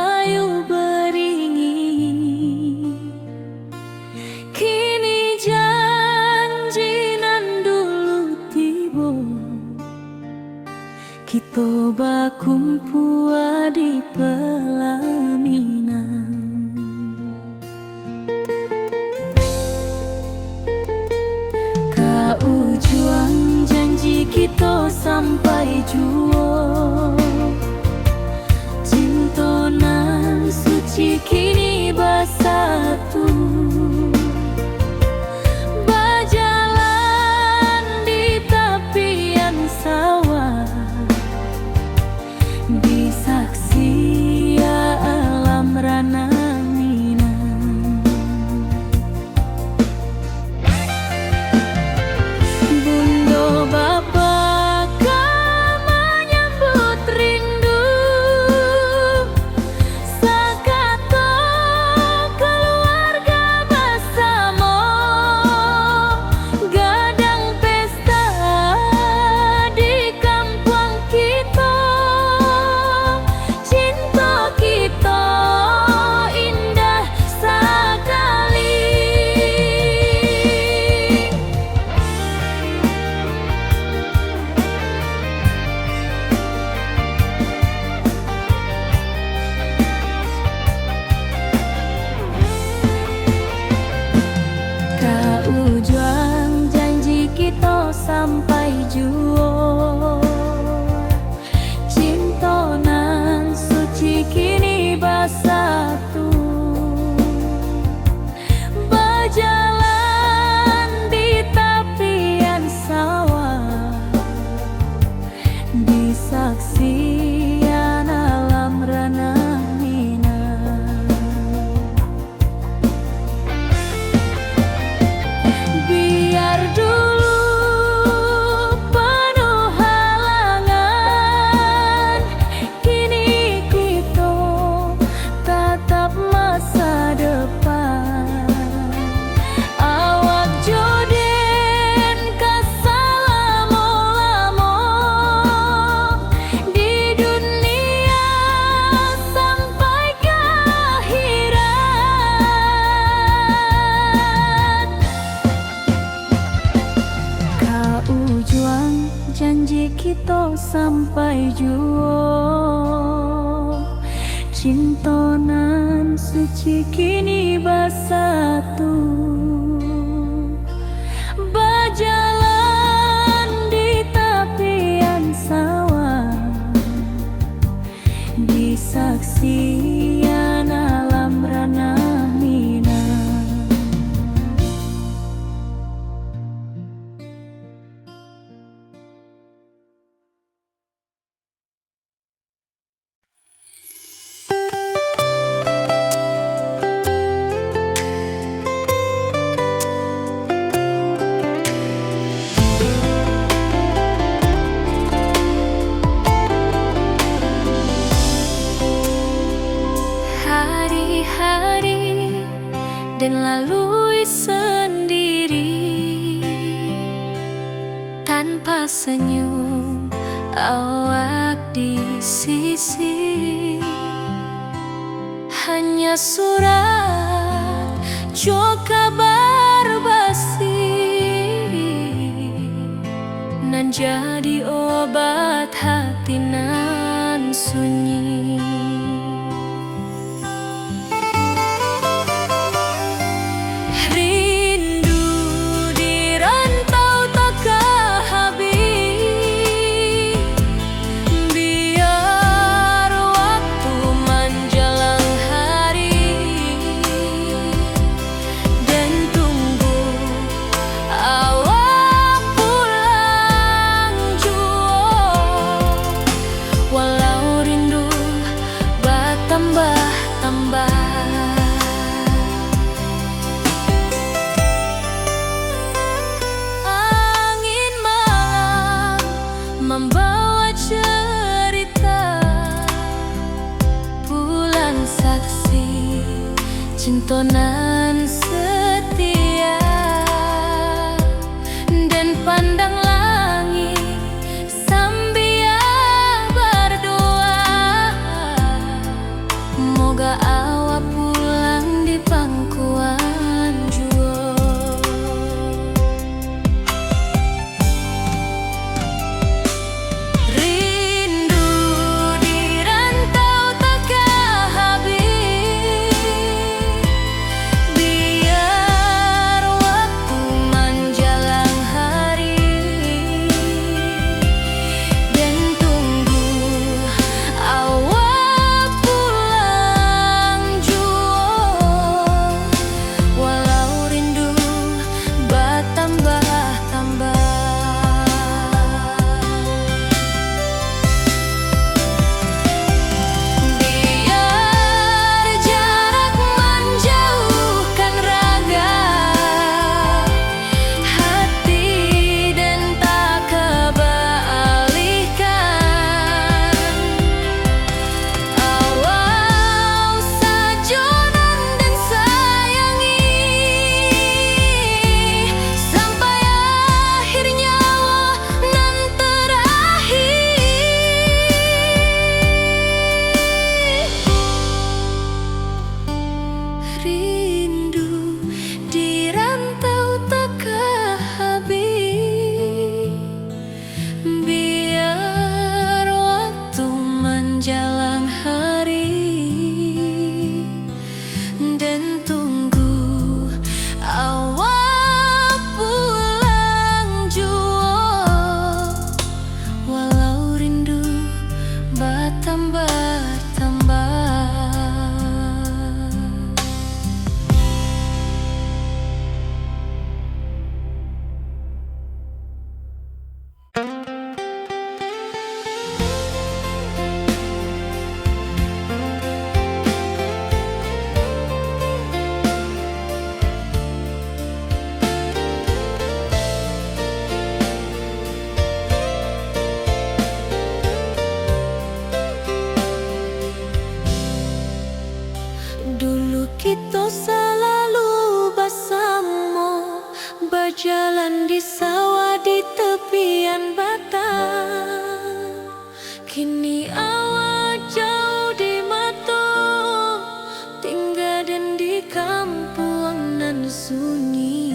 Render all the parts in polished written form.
rahayu beringin. Kini janji nan dulu tiba, kita bakumpul di pelaminan. Ujung janji kita sampai jua, cinta nan suci kini bersatu. Berjalan di tepian sawah, di saksi alam rana. Ujung janji kita sampai jua, cinta nan suci kini bersatu. Berjalan di tepian sawah, di saksian alam rana. Janji kita sampai jua, cinta nan suci kini bersatu. Berjalan di tepian sawah, di saksian alam rana. Hari-hari dan lalui sendiri, tanpa senyum awak di sisi. Hanya surat jo kabar basi nan jadi obat hati nan sunyi. Membawa cerita bulan saksi cinta nan setia, dan pandang langit sambil berdoa Moga awak pulang di pangkuan jua. Rindu di rantau takkan habis, biar waktu menjelang hari, dan tunggu awak pulang jua. Walau rindu bertambah-tambah, biar jarak menjauhkan raga, hati dan tak kebalihkan. Awal sajonan dan sayangi, sampai akhir nyawa nan terakhir. Rindu di rantau takkan habis, biar waktu menjelang hari, dan tunggu awak pulang jua. Walau rindu bertambah-tambah. Dulu kita selalu bersama, berjalan di sawah di tepian batang. Kini awak jauh di mata, tinggal dan di kampung nan sunyi.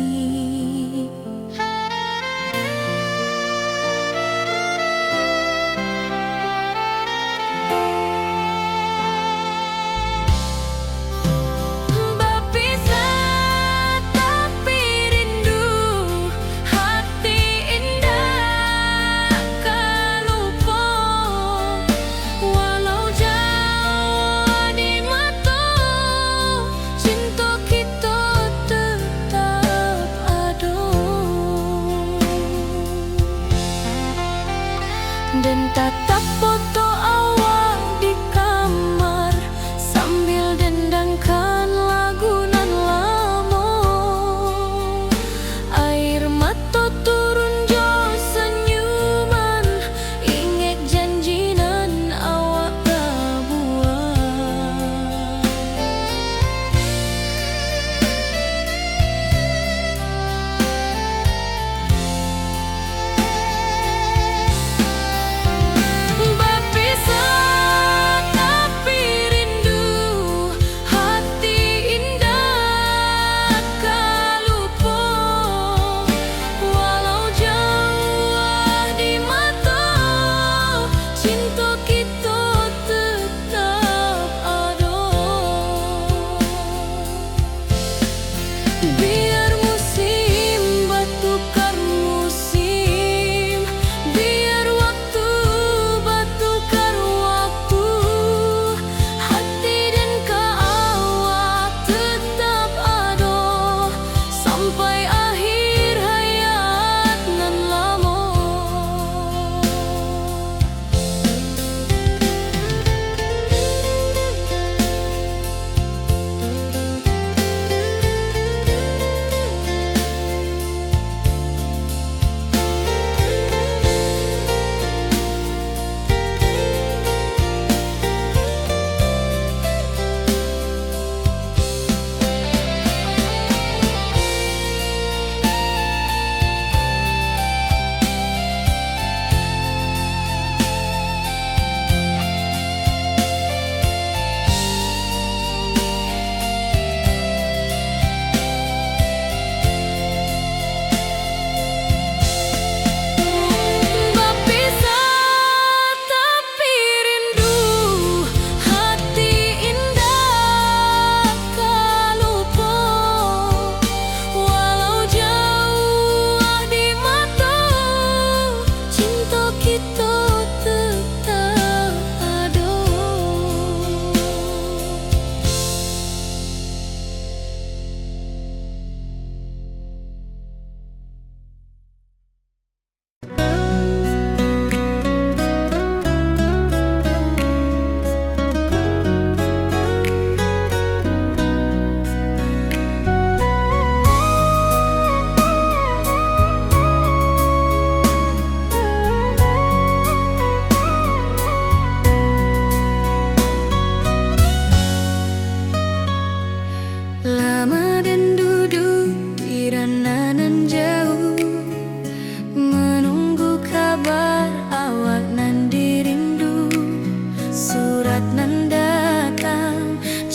Berpisah tapi rindu, hati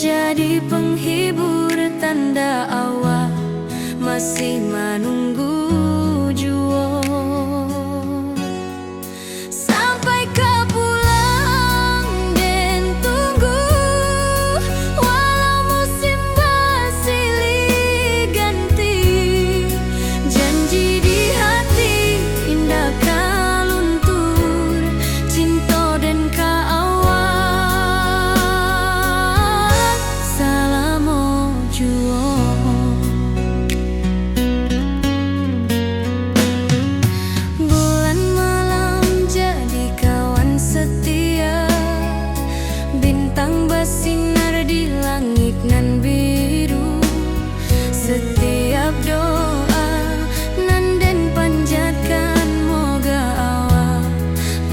jadi penghibur, tanda awal masih menunggu jua. Sampai kau pulang dan tunggu, walau musim bersilih ganti. Janji di hati indah kau luntur, cinta dan keawal selama jua. Bulan malam jadi kawan setia, bintang bersinar di langit nan biru. Setiap doa nan den panjatkan, moga awak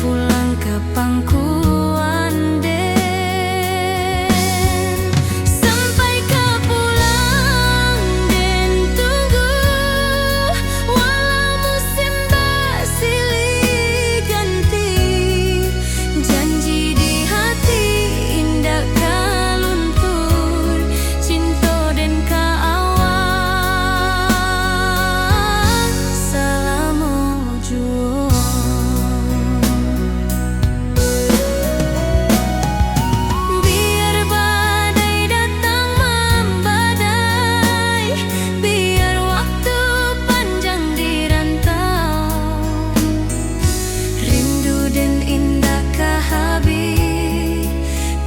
pulang ke pangkuan den. Sampai kau pulang dan tunggu, walau musim bersilih ganti. Janji di hati indah kau luntur, cinta dan keawal selama jua. Biar badai datang membadai, biar waktu panjang dirantau, rindu dan indah kah habis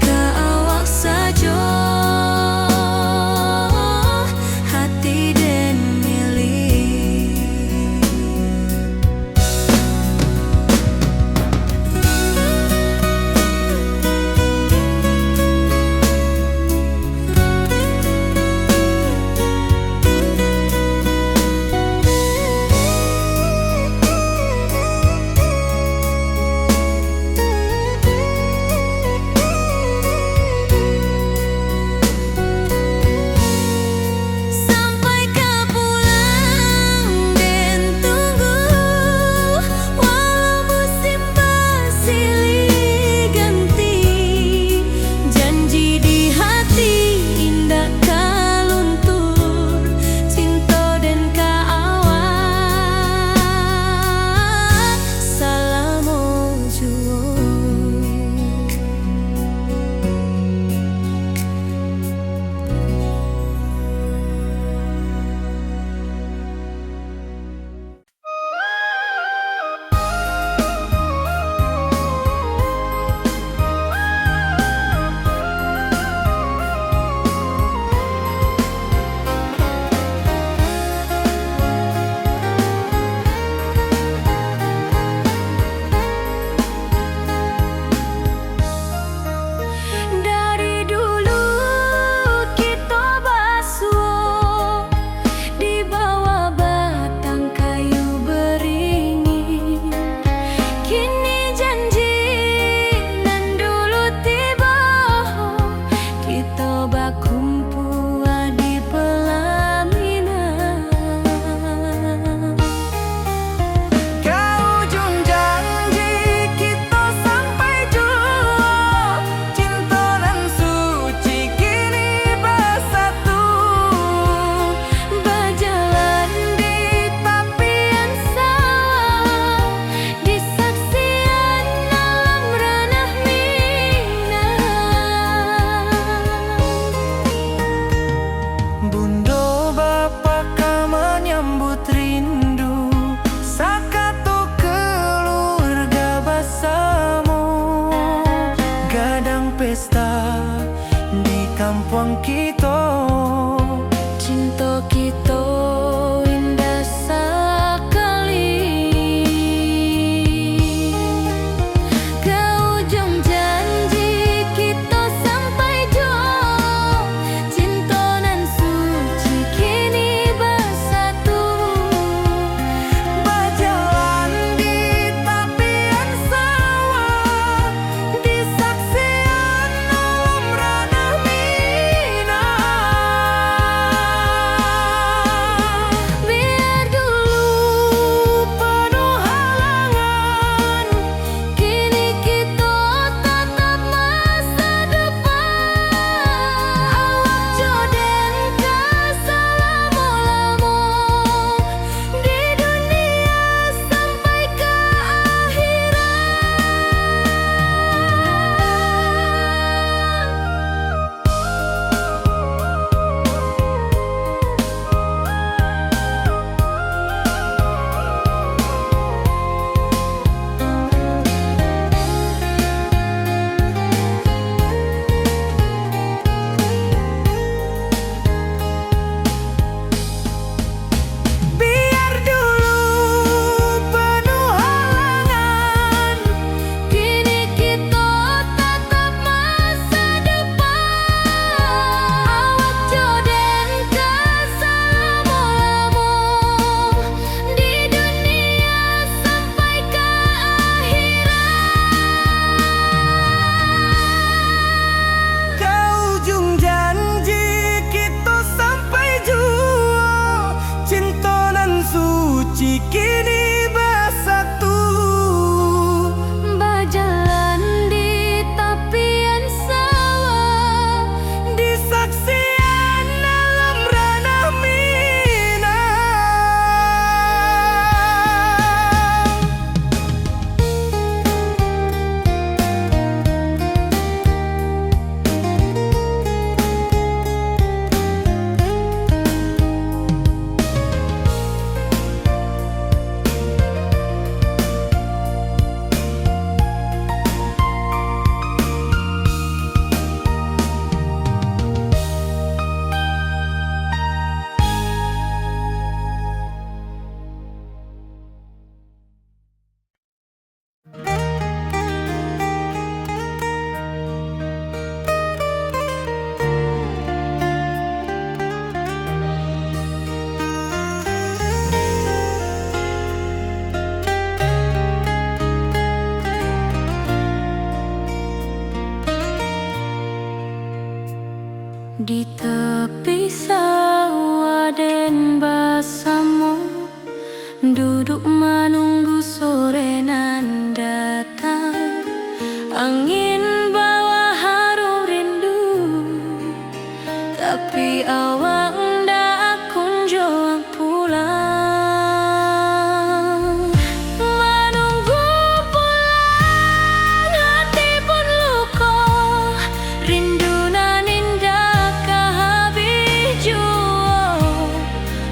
ke awak saja, hati dan milik. Sampai kau pulang dan tunggu, walau musim bersilih ganti. Janji di hati indah kau luntur, cinta dan keawal selama jua. Dari dulu kita basuh di bawah batang kayu beringin. Kini janji nan dulu tiba, kita berkumpul di pelaminan. Ke ujung janji kita sampai jua, cinta dan suci kini bersatu. Berjalan di tepian sawah, di saksian alam ranah Minang. Bunda bapa kau menyambut rindu, sakatu keluarga bersama. Gadang pesta di kampung kita, cinta kita indah sekali. Ke ujung janji kita sampai jua, cinta nan suci kini bersatu. Berjalan di tepian sawah, di saksian alam ranah Minang. Di tepi sawah den basamu, duduk menunggu sore nan datang. Angin bawa harum rindu, tapi awak ndak kunjung pulang. Menunggu pulang, hati pun luka, rindu nan indah kehabis jua.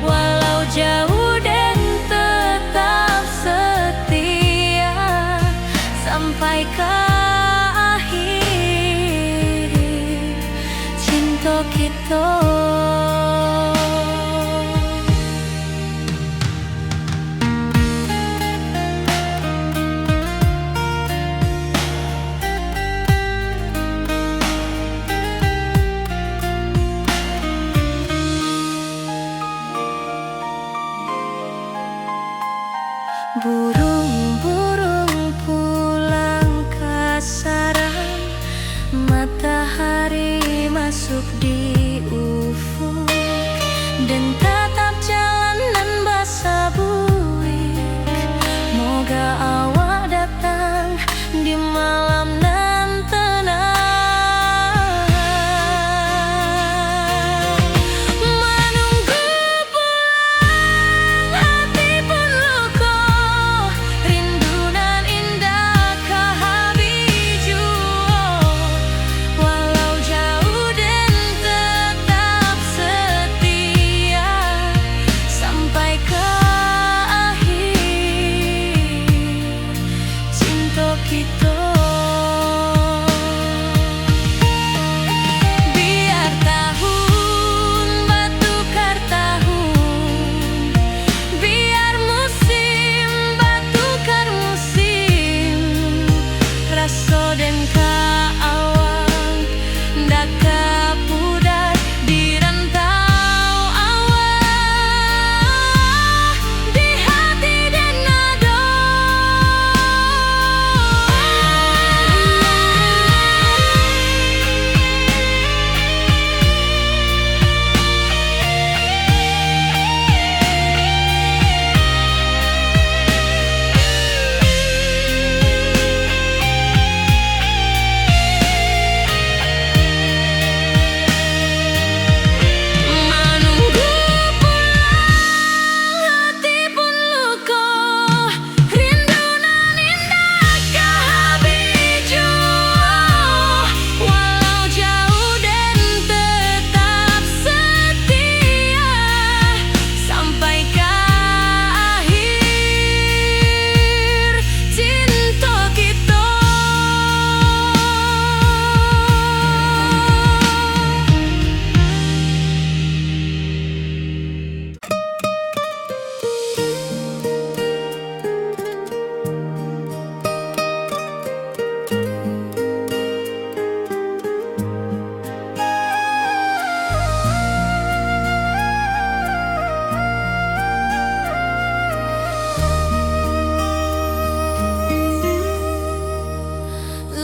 Walau jauh dan tetap setia sampai ke akhir cinta kita. Burung-burung pulang ke sarang, matahari masuk di ufuk, dan tatap jalanan basah buik. Moga awak datang di malam nan tenang. Menunggu pulang, hati pun luka, rindu nan indah kehabis jua. Walau jauh dan tetap setia sampai ke akhir cinta kita. Biar tahun bertukar tahun, biar musim bertukar musim, rasa dan keawang ndak kepudar di rantau awak, di hati dan nada. Menunggu pulang, hati pun luka, rindu nan indah kehabis jua. Walau jauh dan tetap setia sampai ke akhir cinta kita.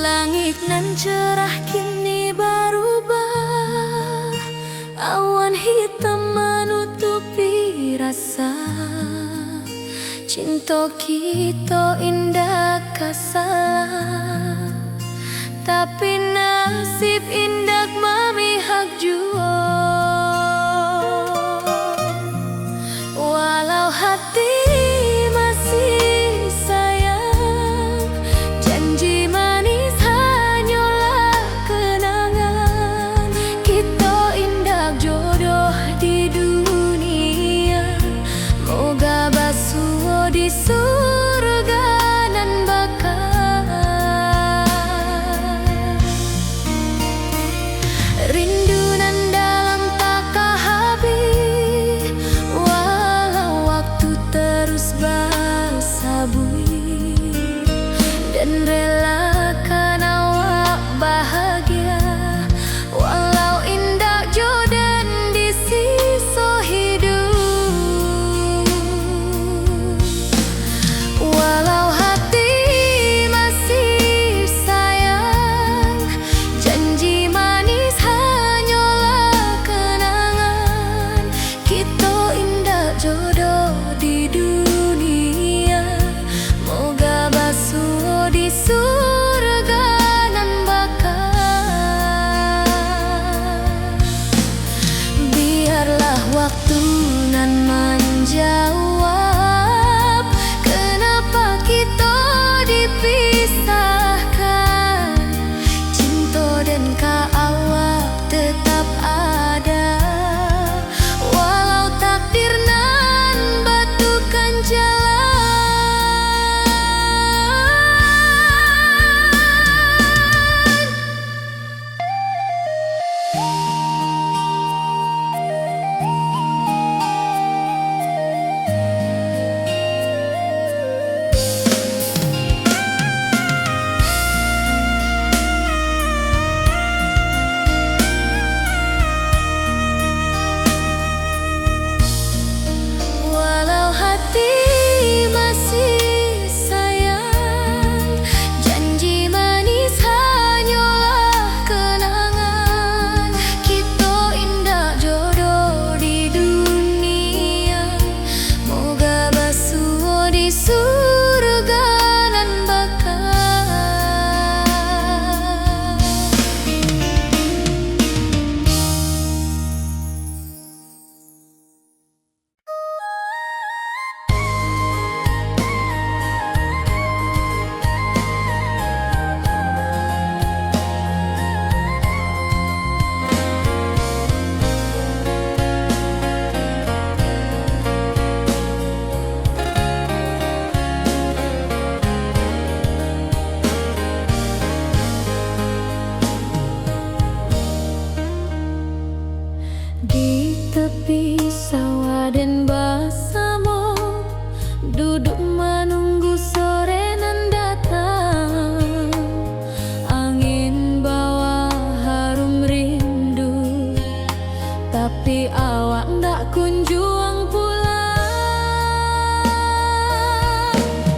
Langit nan cerah kini berubah, awan hitam menutupi rasa. Cinta kita indah kasalah, tapi nasib indah memihak jua. Walau hati masih sayang, janji manis hanyalah kenangan. Kita indah jodoh di dunia, moga basuh di surga nan bakal. waktu nan menjawab, kenapa kita dipisahkan. Cinta dan kaawak tetap ada, walau takdir nan batukan jalan. Walau hati masih sayang, janji manis hanyalah kenangan. Kita indah jodoh di dunia, moga basuh di surga nan bakal. Di tepi sawah dan bersama, duduk menunggu sore nan datang. Angin bawa harum rindu, tapi awak ndak kunjung pulang.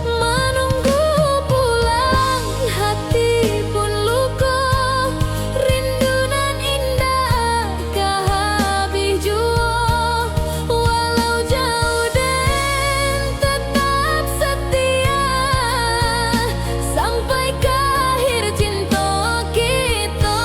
Menunggu pulang, hati pun luka. Rindu nan indah kah habis jua, walau jauh dan tetap setia sampai ke akhir cinta kita.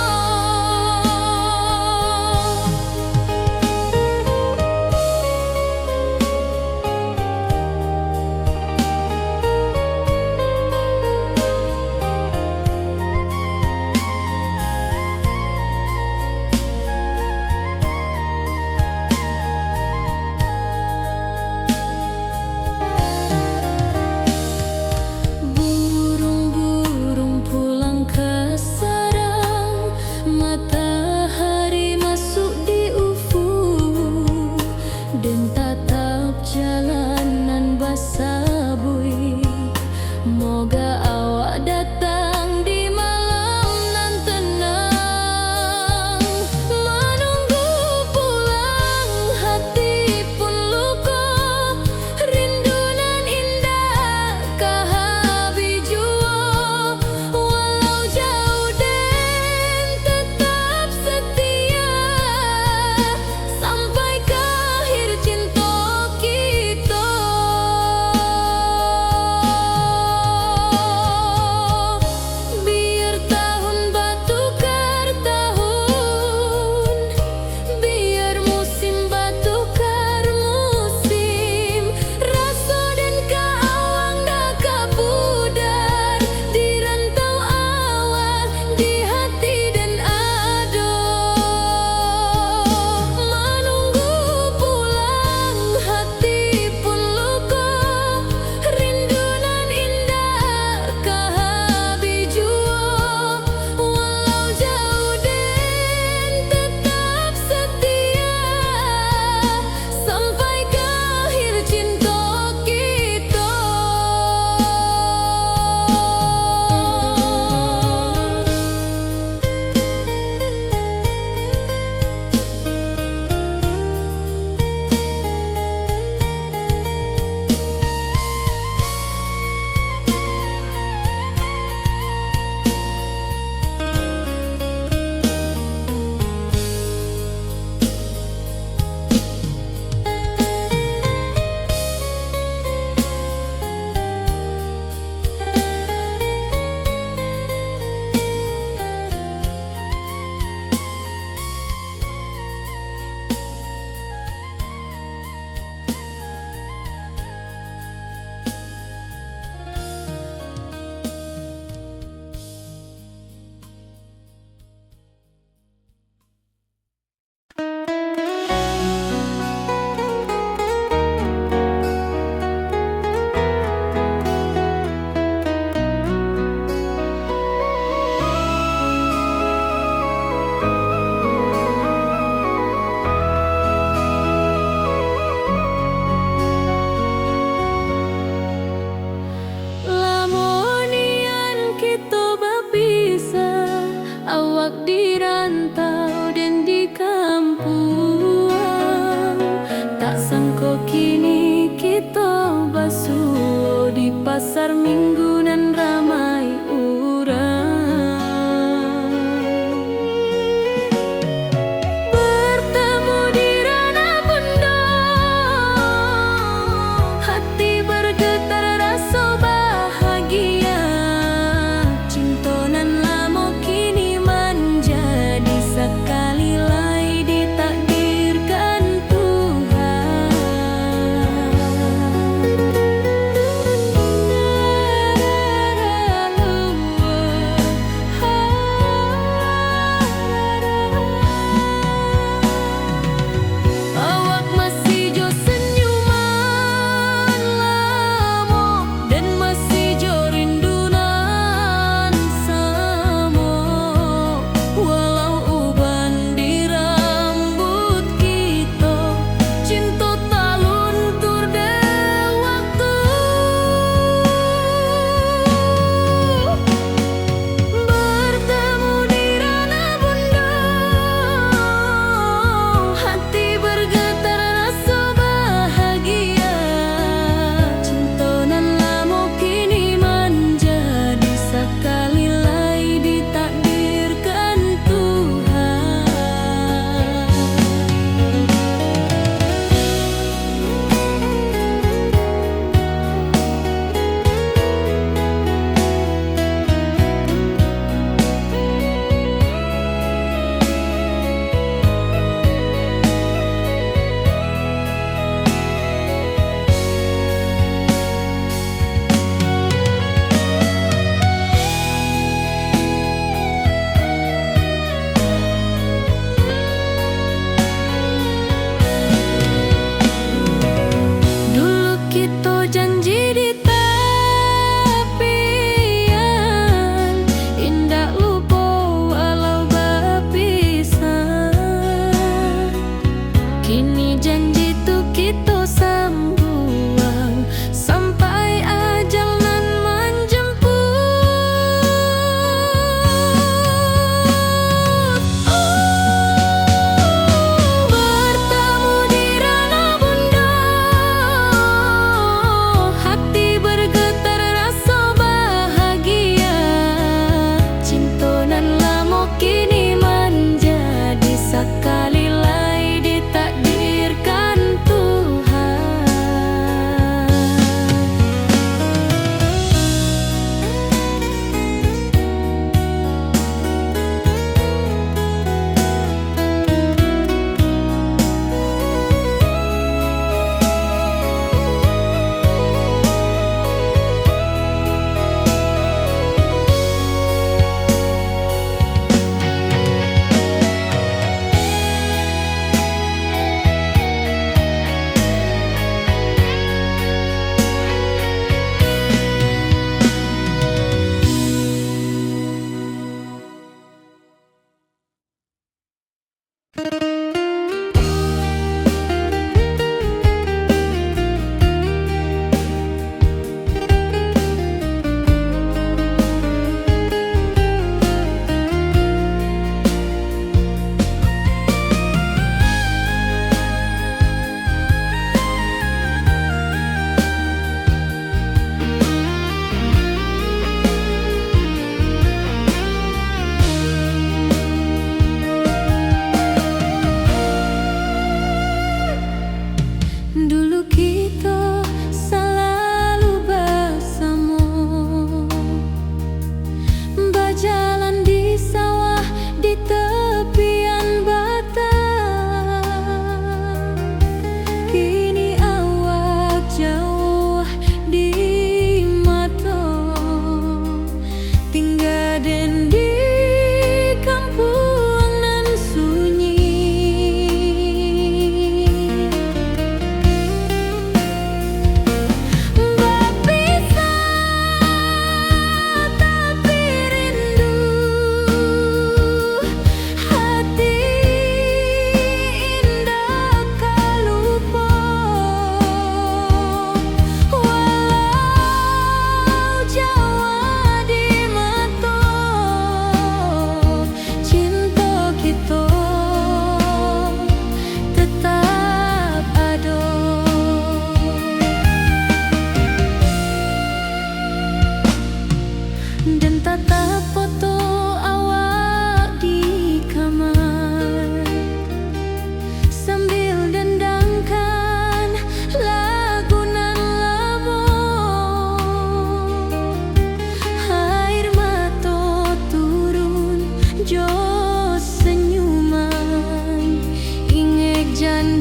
pasar minggu nan ramai urang. Bertemu di ranah pondok, hati bergetar rasa bahagia. Cinta nan lama kini menjadi sekali lai ditakdirkan Tuhan.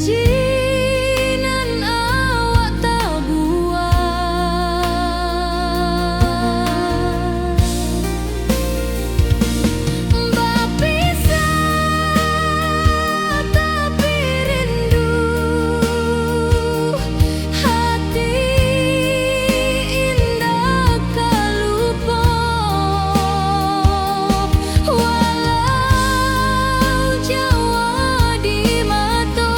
janji nan awak tak buat. Berpisah tapi rindu, hati indah tak lupa. Walau jauh di mata,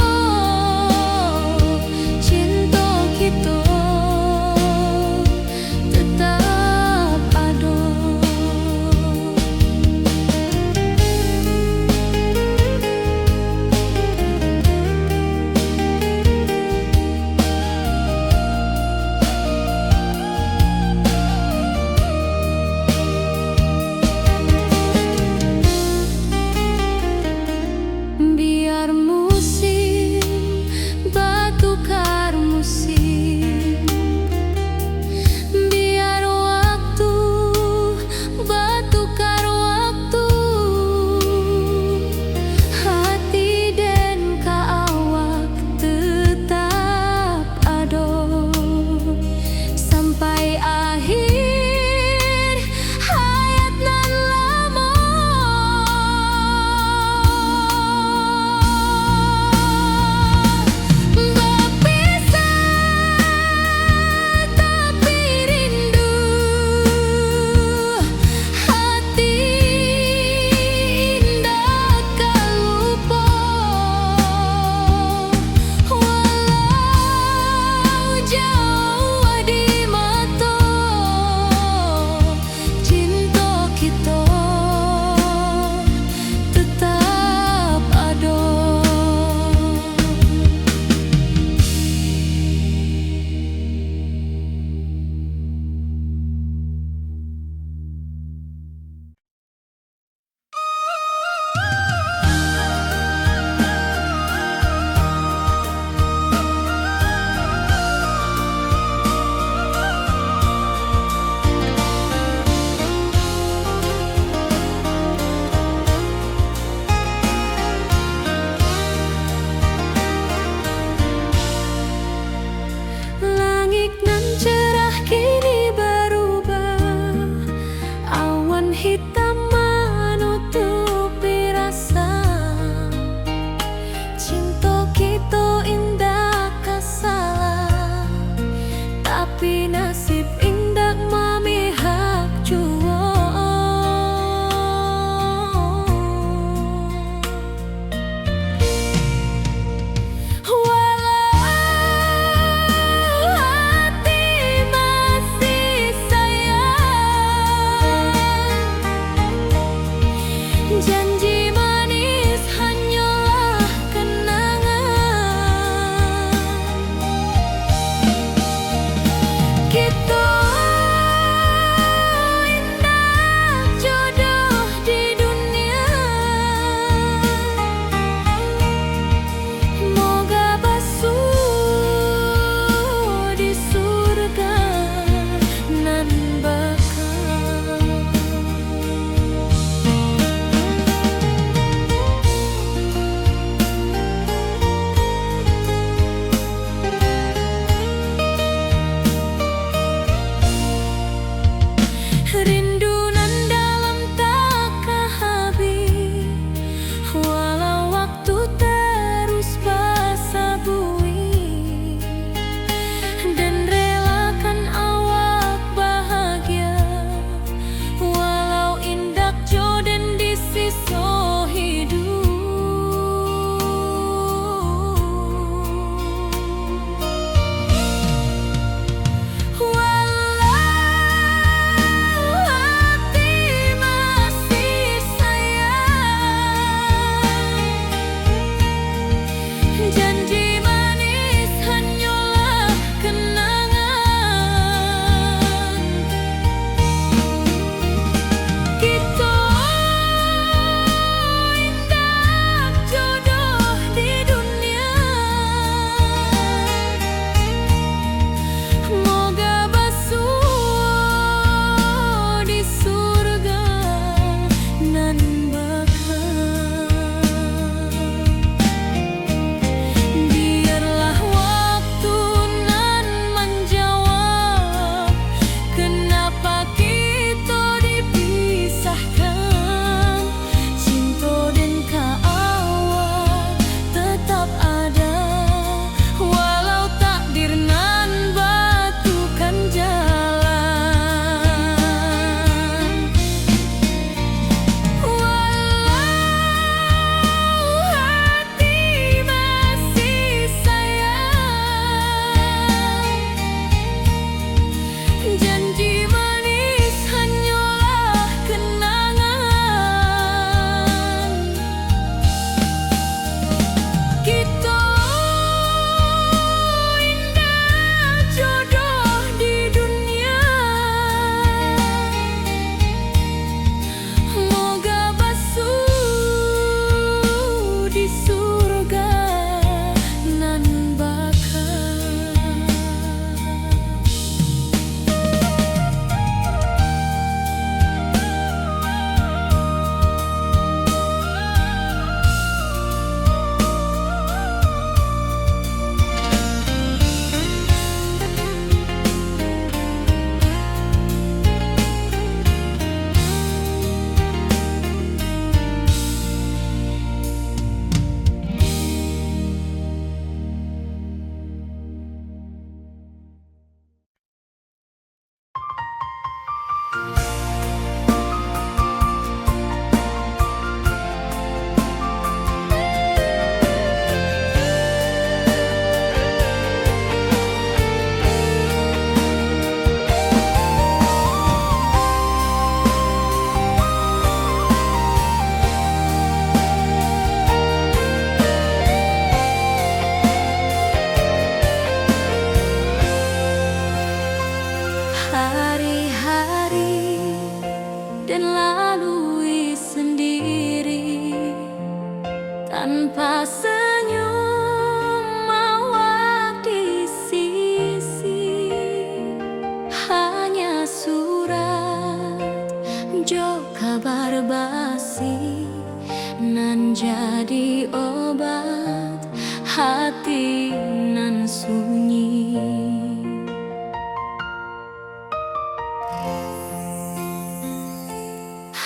hati nan sunyi.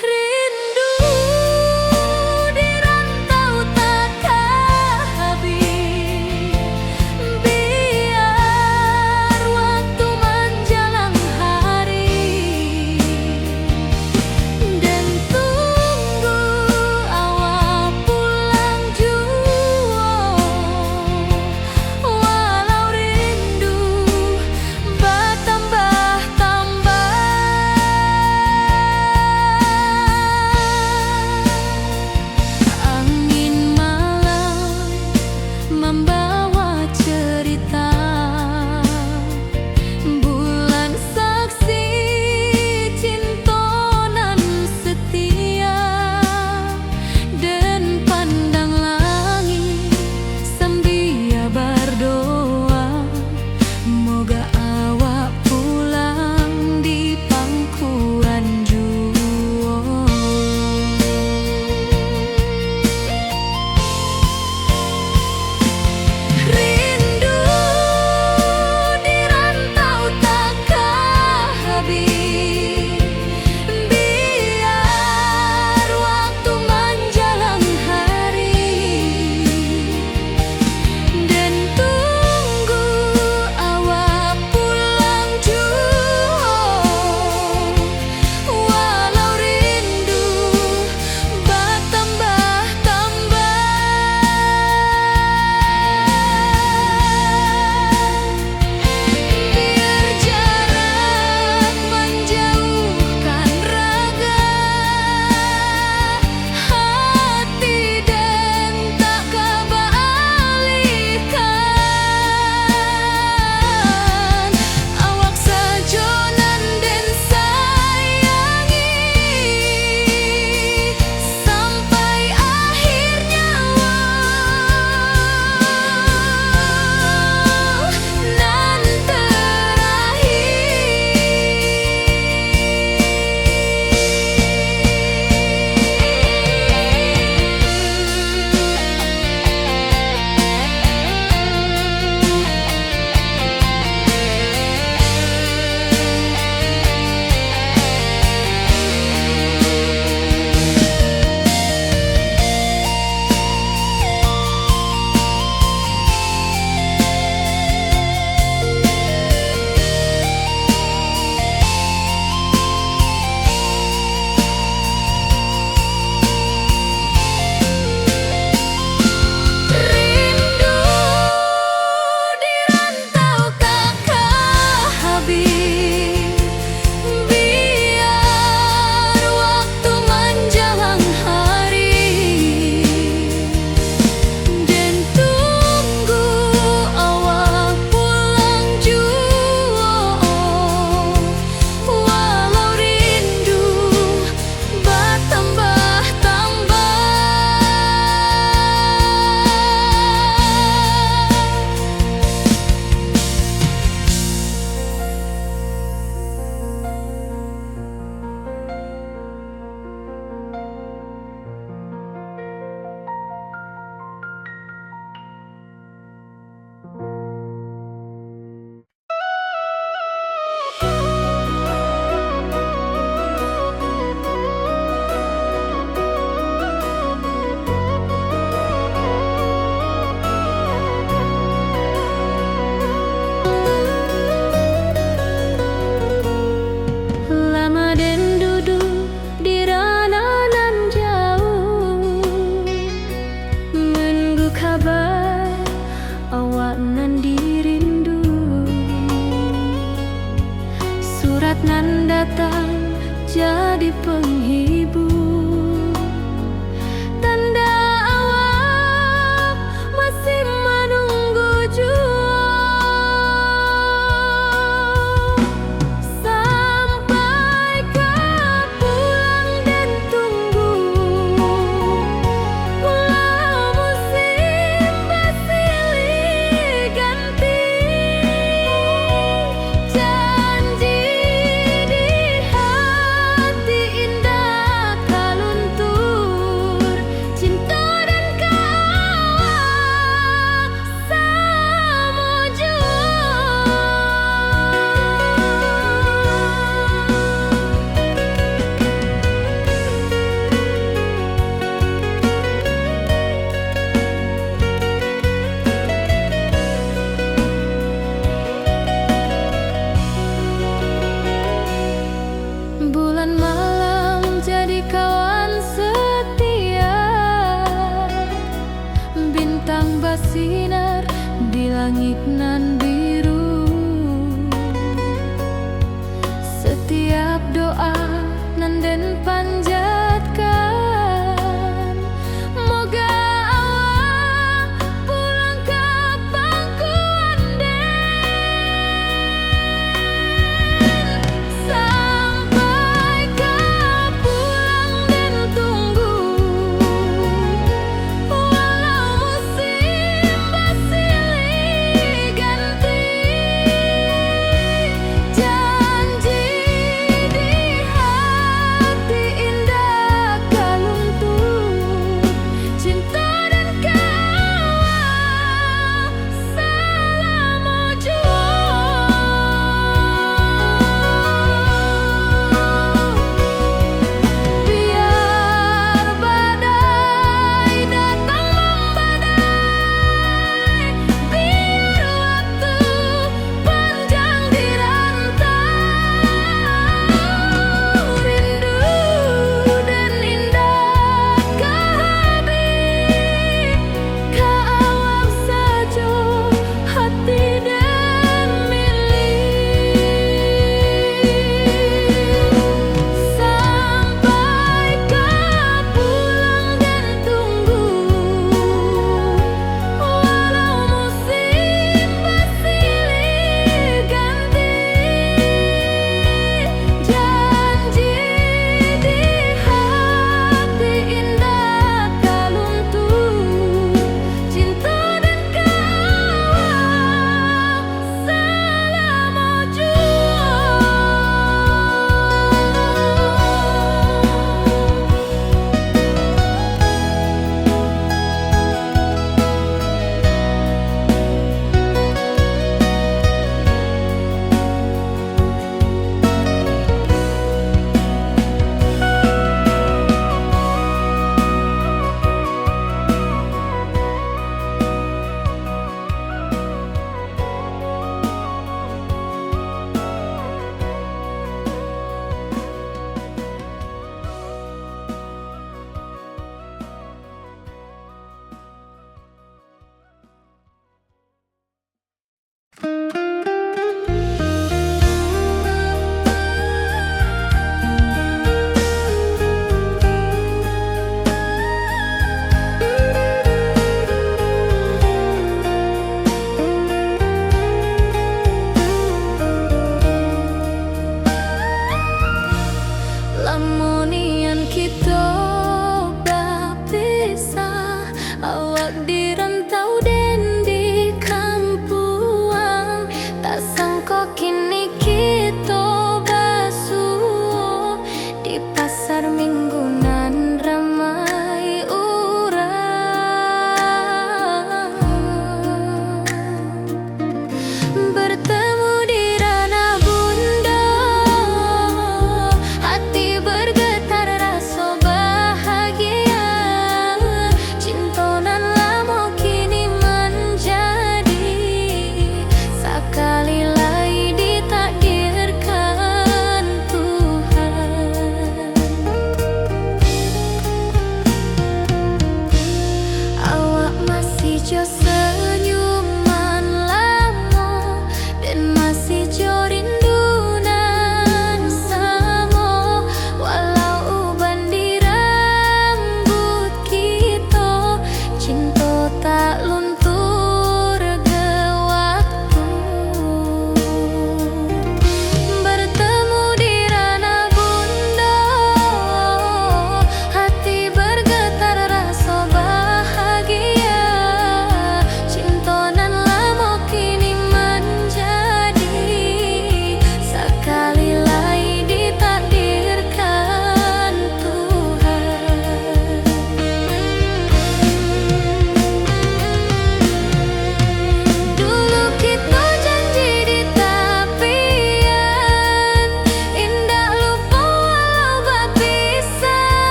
Rindu di rantau takkan habis, biar waktu menjelang hari, dan tunggu awal pulang jua, walau rindu bertambah-tambah. Angin malam membawa cerita, bulan saksi cinta nan setia, dan pandang langit sambil berdoa, moga awak pulang di pangkuan jua. Rindu di rantau takkan habis, biar waktu menjelang hari, dan tunggu awak pulang jua, walau rindu bertambah-tambah. Biar jarak menjauhkan raga, hati dan tak kebalikan. Awak sajonan dan sayangi sampai akhir nyawa, nan rindu di rantau takkan habis, biar waktu menjelang hari, dan tunggu awak pulang jua, walau rindu bertambah-tambah. Lama dan duduk di rananan jauh, menunggu kabar awak nan dirindu. Surat nan datang jadi penghibur, tanda awak masih menunggu jua, sampai kau pulang dan tunggu, walau musim bersilih ganti, janji di hati indah langit nan biru. Setiap doa nan den panjatkan, moga awak pulang ka pangkuan den. Sampai ka pulang den tunggu, walau musim bersilih ganti.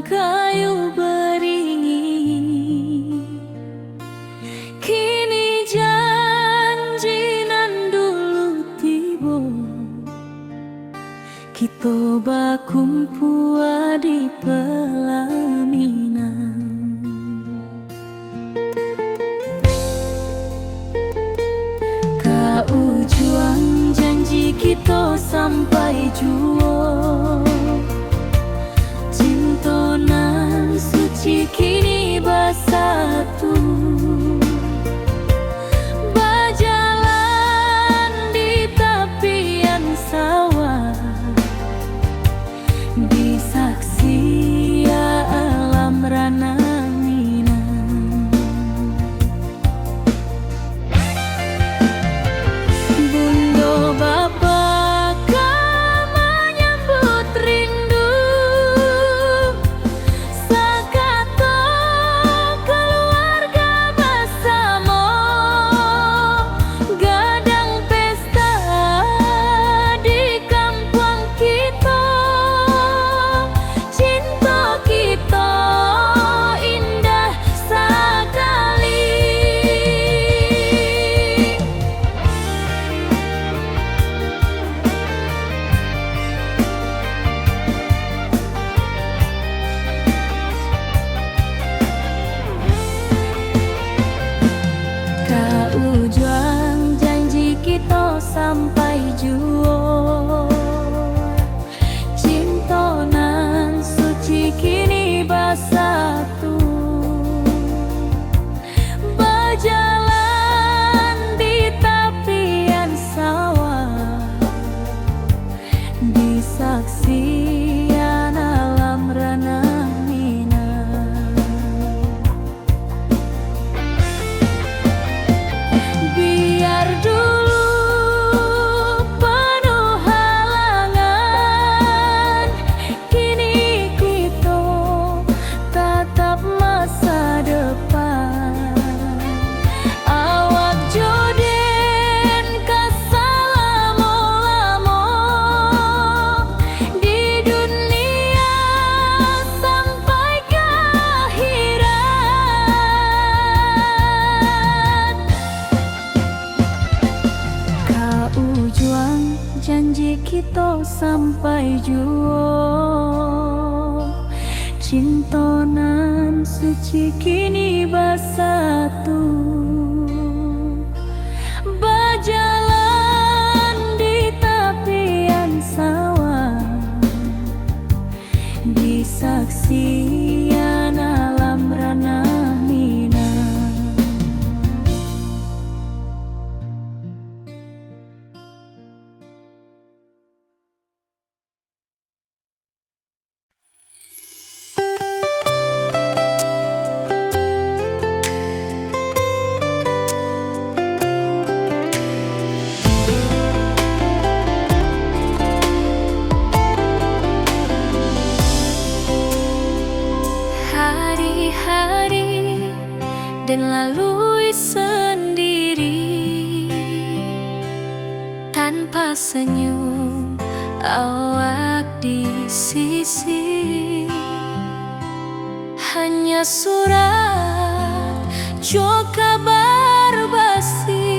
kayu beringin, kini janji nan dulu tiba, kita bakumpul di pelaminan. Kau juang janji kita sampai jua, cinta nan suci kini bersatu, berjalan di tepian sawah, di saksi alam rana Minang. Bunda Bapa menyambut rindu, sekata keluarga bersama, gadang pesta di kampung kita. Cinta kita indah sekali. Kau juang janji kita sampai jua, cinta nan suci kini bersatu, berjalan di tepian sawah, di saksian alam rana Minang. Biar dulu penuh halangan, kini kita tatap masa depan. Awak joden kesalamo-lamo di dunia sampai ke akhirat. Kau juang janji kita sampai jua, cinta nan suci kini bersatu, berjalan di tepian sawah, di saksian alam rana Minang. Hari-hari dan lalui sendiri, tanpa senyum awak di sisi. Hanya surat jo kabar basi,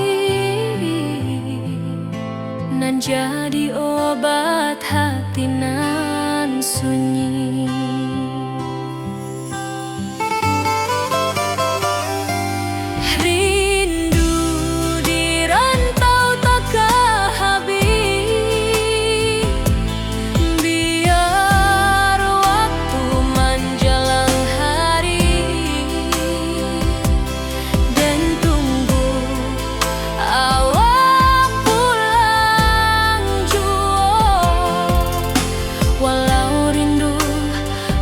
nan jadi obat hati nan sunyi. Rindu di rantau tak habis, biar waktu menjelang hari, dan tunggu awak pulang jua. Walau rindu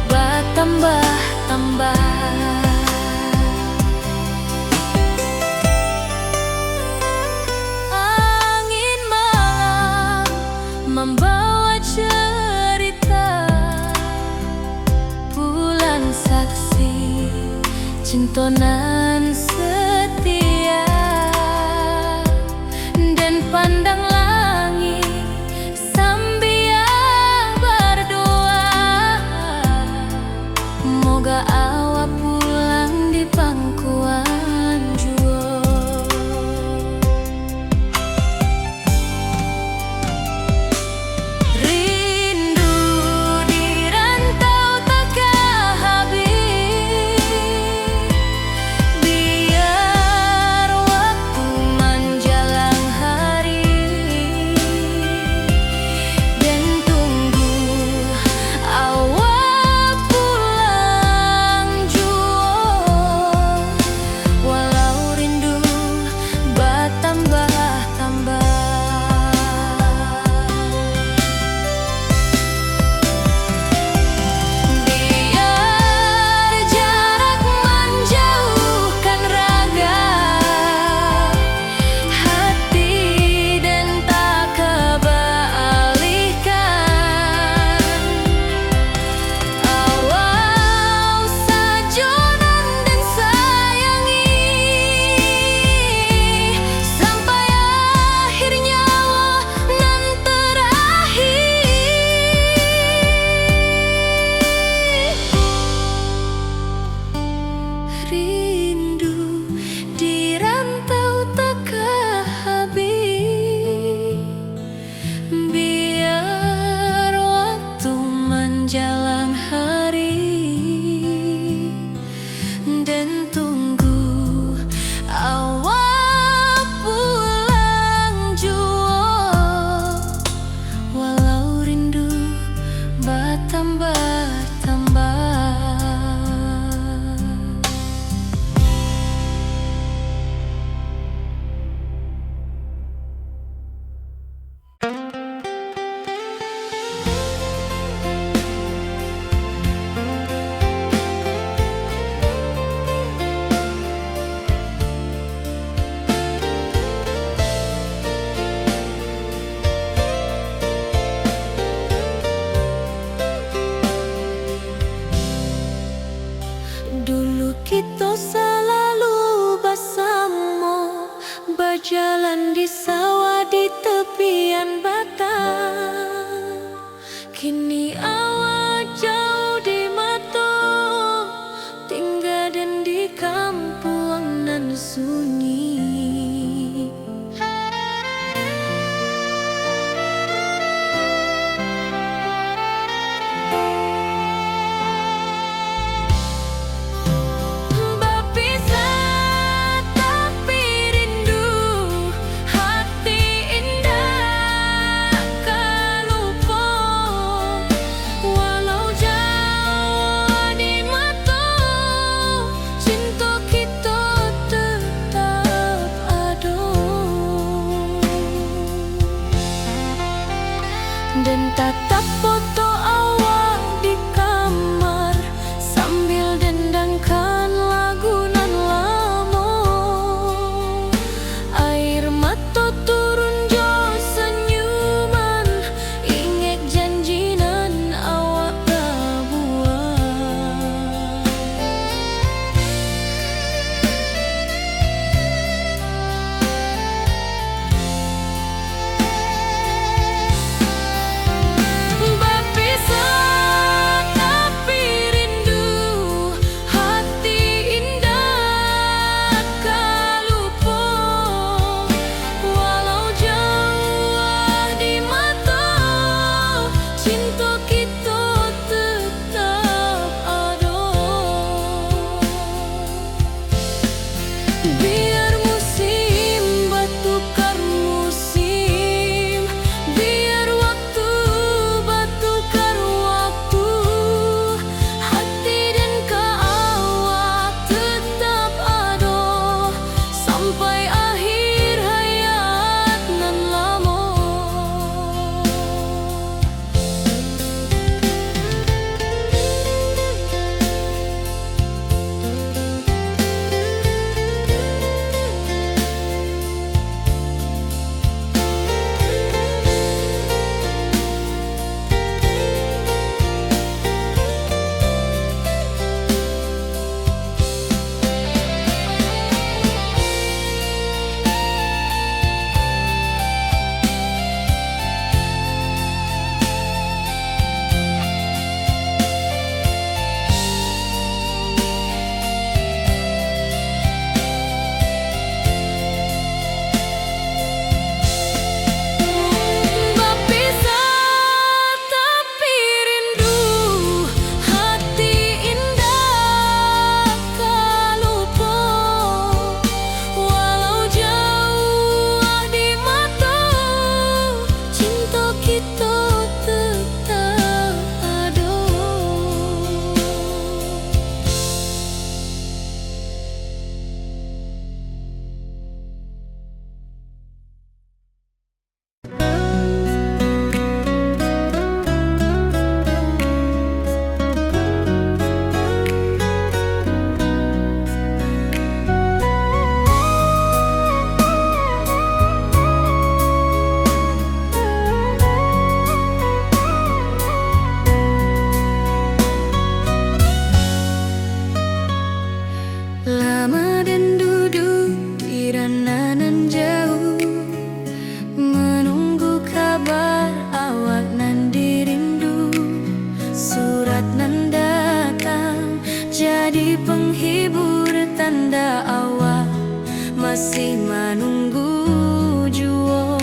bertambah-tambah, angin malam membawa cerita, bulan saksi cinta nan setia, dan pandang langit sambil berdoa, Semoga awak pulang di pangkuan jua. Rindu di rantau takkan habis, biar waktu menjelang hari, dan tunggu awak pulang jua. Walau rindu bertambah-tambah, biar jarak menjauhkan raga, hati dan tak kebalihkan. Awak sajonan dan sayangi, sampai akhir nyawa nan terakhir. Rindu di rantau takkan habis, biar waktu menjelang hari, dan tunggu awak pulang jua. Walau rindu bertambah-tambah. Dulu kita selalu bersama, berjalan di sawah di tepian batang. Kini awak jauh di mata, tinggal dan di kampung nan sunyi. Berpisah tapi rindu, hati indah kelupa. Walau jauh di mata, cinta kita tetap ada. Dan tatap foto awak di kamar, sambil dendangkan lagu nan lama. Air mata turun jo senyuman, ingat janji nan awak berbuat. Berpisah tapi rindu, bersama dan duduk di ranah nan jauh, menunggu kabar awak nan dirindu. Surat nan datang jadi penghibur, tanda awak masih menunggu jua.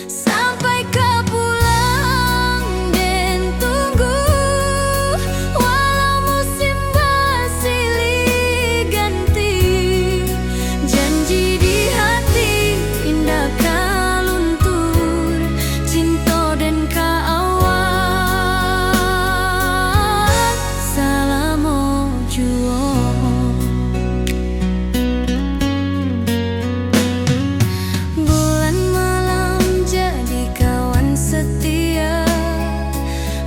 Sampai kau pulang dan tunggu, walau musim bersilih ganti. Janji di hati indah kau luntur, cinta dan kaawak selama jua. Bulan malam jadi kawan setia,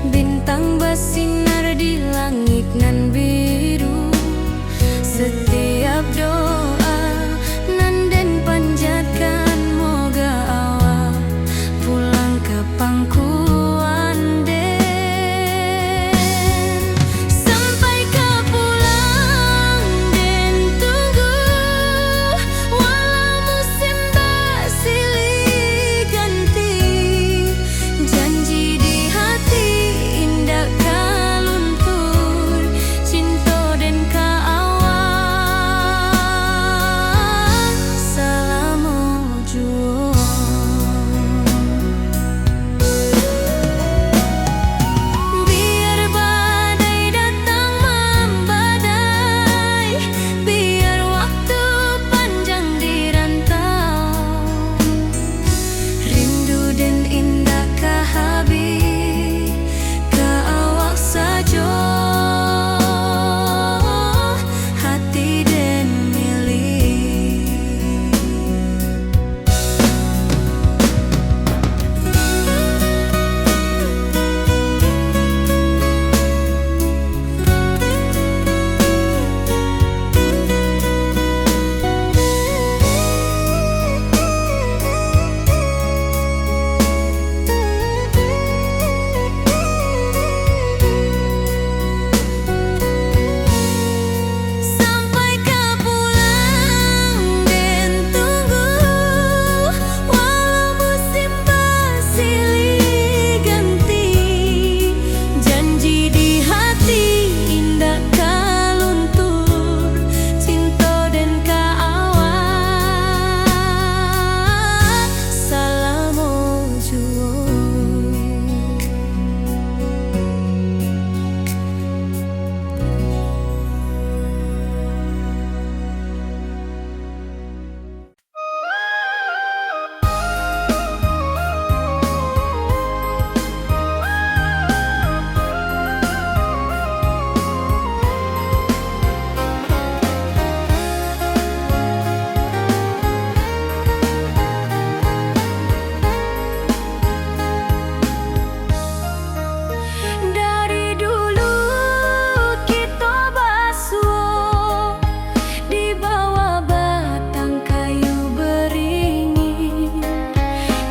bintang bersinar di langit nan biru. Setiap doa nan den panjatkan, moga awak pulang ke pangkuan den. Sampai kau pulang dan tunggu, walau musim bersilih ganti. Janji di hati indah kau luntur, cinta dan kaawak selama jua. Biar badai datang membadai, biar waktu panjang dirantau, rindu dan indah kah habis, kaawak saja hati dan milik. Sampai kau pulang dan tunggu, walau musim bersilih ganti. Janji di hati indah kau luntur, cinta dan kaawak selama jua. Dari dulu kita basuh di bawah batang kayu beringin.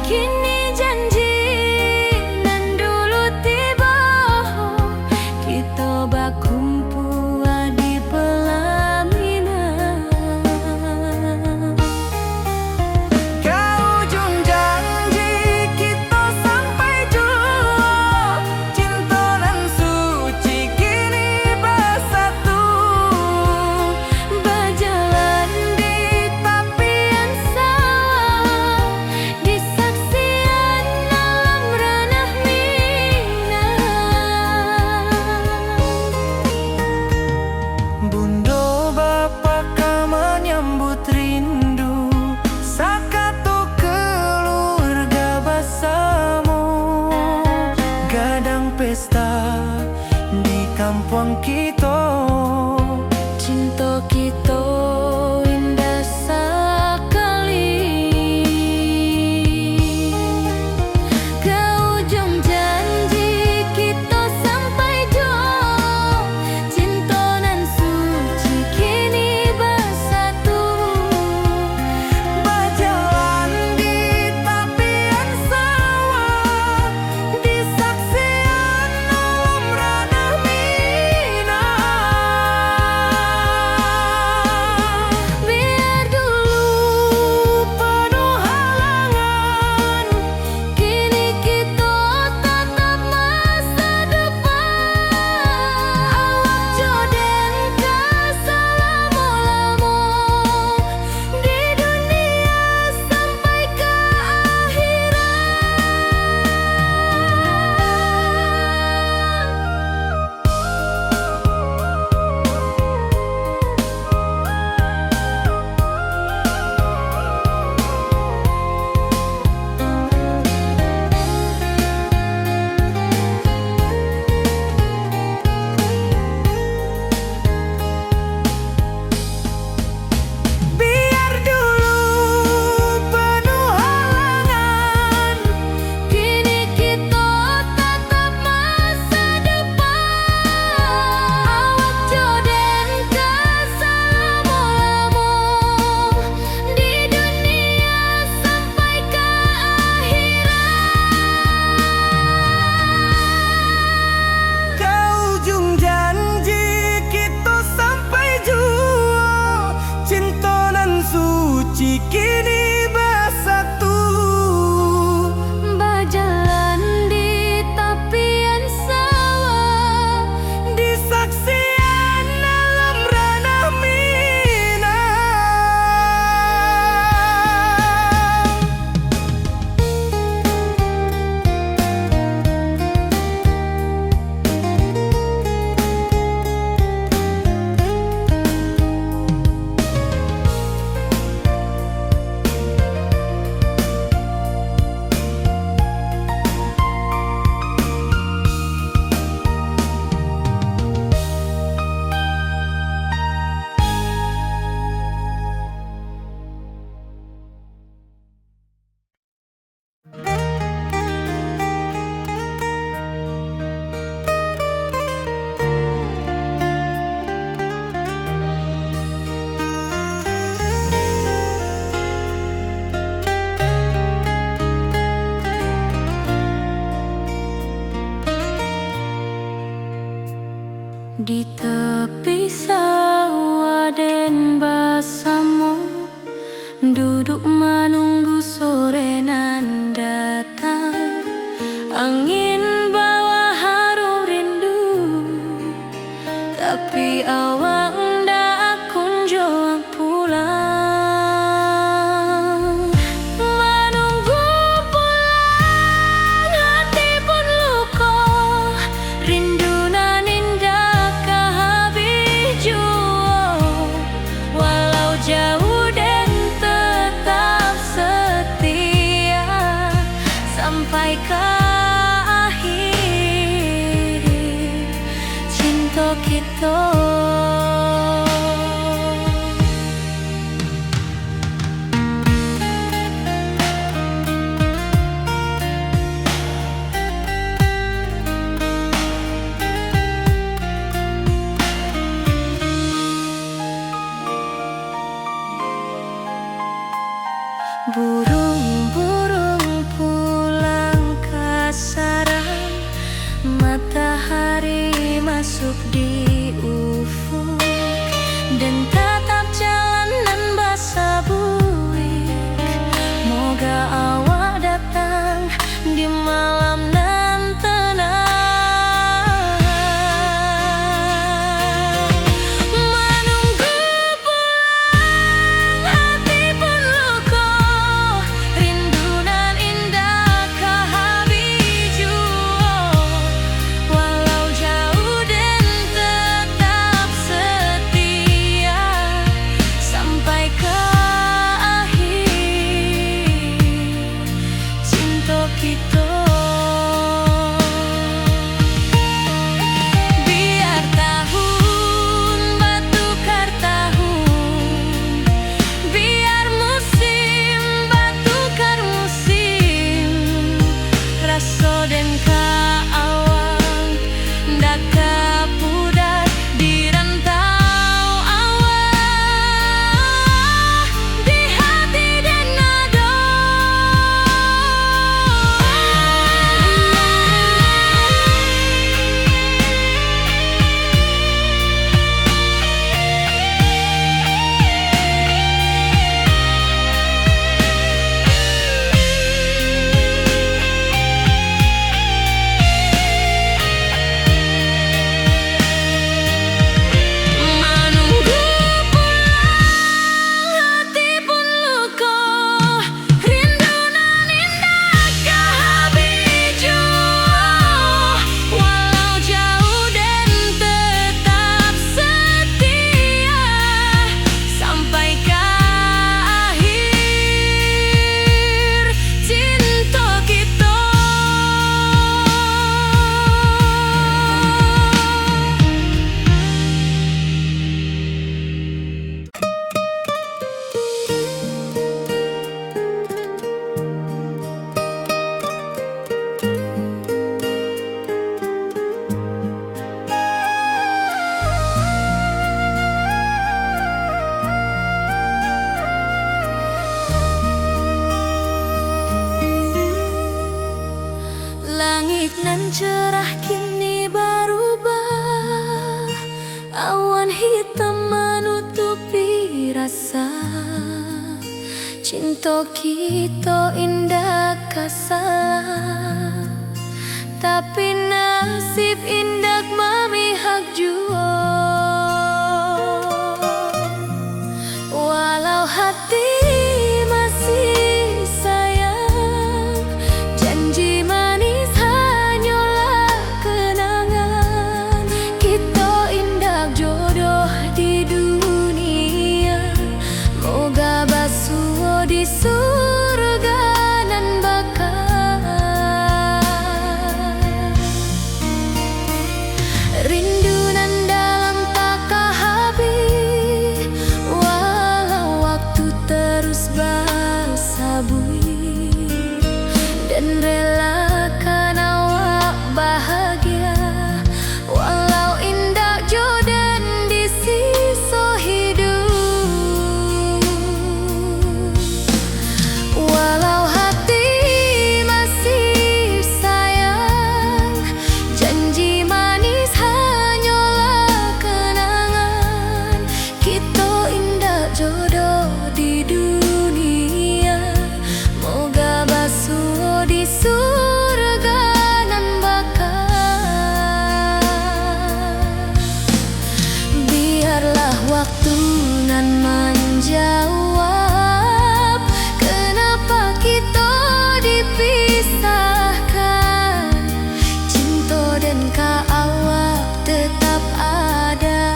Kini janji nan dulu tiba, kita berkumpul di pelaminan. Ke ujung janji kita sampai jua, cinta dan suci kini bersatu. Berjalan di tepian sawah, di saksian alam ranah Minang. Bunda bapa kau menyambut rindu, sakatu keluarga bersama. Gadang pesta di kampung kita, cinta kita indah sekali. Ke ujung janji kita sampai jua, cinta nan suci kini bersatu. Berjalan di tepian sawah, di saksian alam ranah Minang. tepi sawah den basamu, duduk menunggu sore nan datang. Angin bawa harum rindu, tapi awak ndak kunjung pulang. Menunggu pulang hati pun luka, rindu nan indah kehabis jua. Walau jauh dan tetap setia sampai ke akhir cinta kita. Burung-burung pulang ke sarang, matahari masuk di ufuk, dan tatap jalanan basah buik. Moga awak datang di malam nan tenang. Menunggu pulang hati pun luka, rindu nan indah kehabis jua. Walau jauh dan tetap setia sampai ke akhir cinta kita. Biar tahun bertukar tahun, biar musim bertukar musim, rasa dan keawang ndak kepudar di rantau awak, di hati dan nada. Menunggu pulang hati pun luka, rindu nan indah kehabis jua. Walau jauh dan tetap setia sampai ke akhir cinta kita. Langit nan cerah kini berubah, awan hitam menutupi rasa. Cinta kita indah kasalah, tapi nasib indah memihak jua. Walau hati masih sayang, janji manis hanyalah kenangan. Kita indah jodoh di dunia, moga basuh di surga nan bakal. Rindu nan dalam waktu nan menjawab, kenapa kita dipisahkan. Cinta dan awak tetap ada,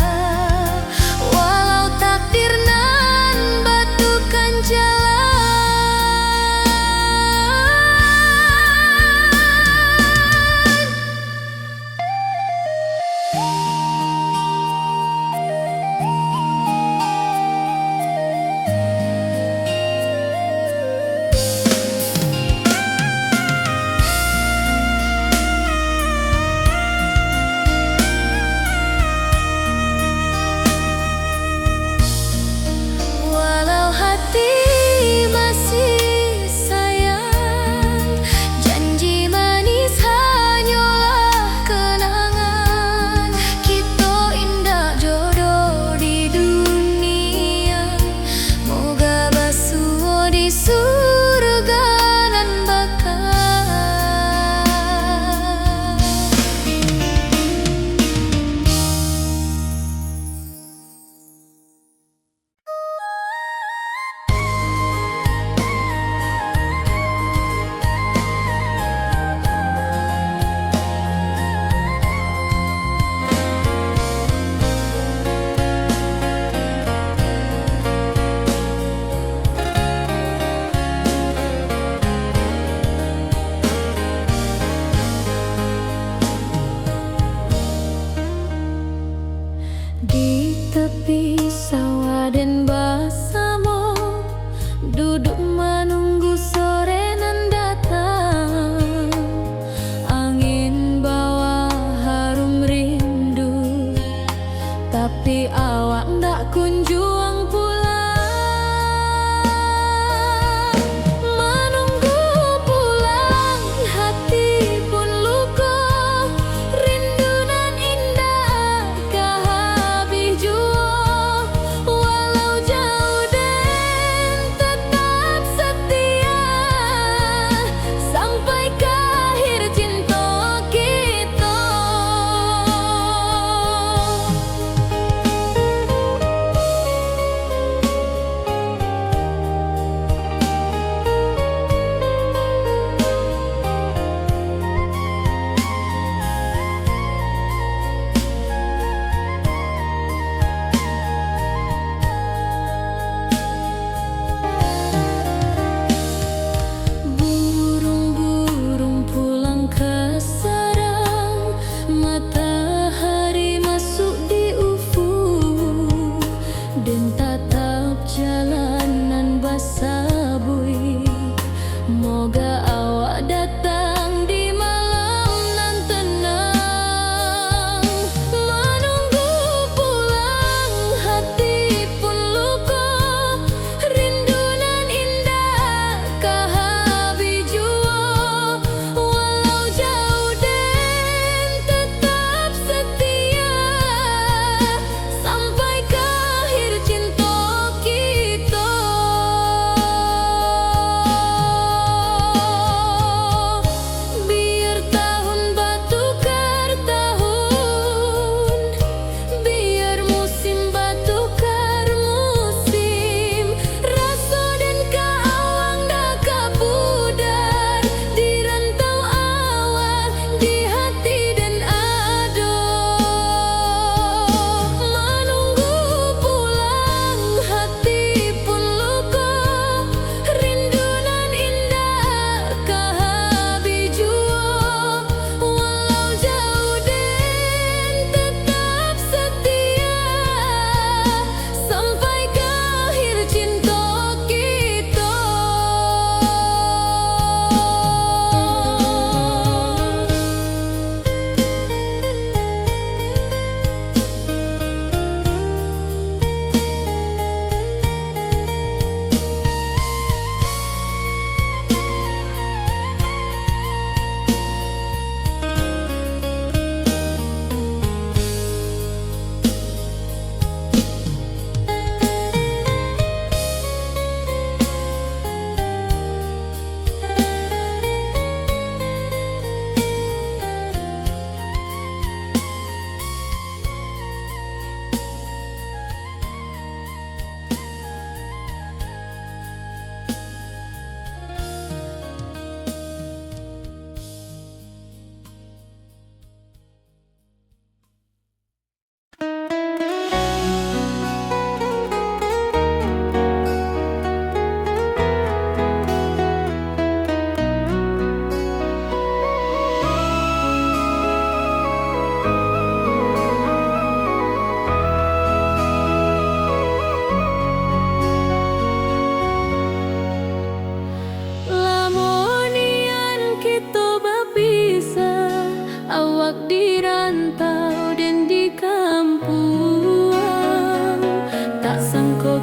walau takdir nan batukan jalan. Di tepi sawah dan bersama, duduk menunggu sore nan datang. Angin bawa harum rindu, tapi awak ndak kunjung pulang. Menunggu pulang, hati pun luka. Rindu nan indah kehabis jua, walau jauh dan tetap setia sampai ke akhir cinta kita.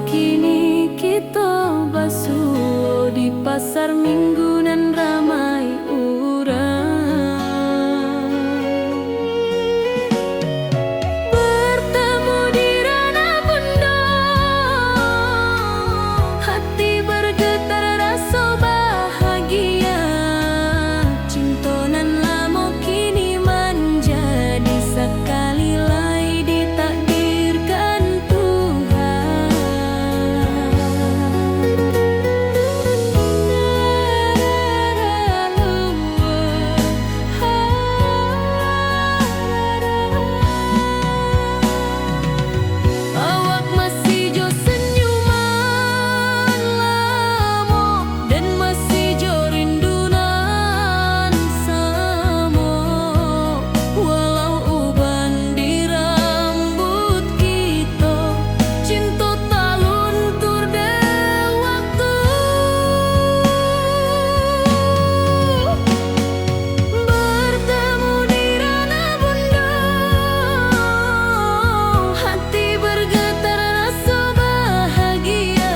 kini kita basuh di pasar minggu nan ramai urang. Bertemu di ranah bunda, hati bergetar rasa bahagia. Cinta nan lama kini menjadi sekali lagi ditakdirkan Tuhan. Awak masih jo senyuman lamo dan masih jo rindunan samo. Walau uban di rambut kita, cinta tak luntur de waktu. Bertemu di ranah bunda, hati bergetar rasa bahagia.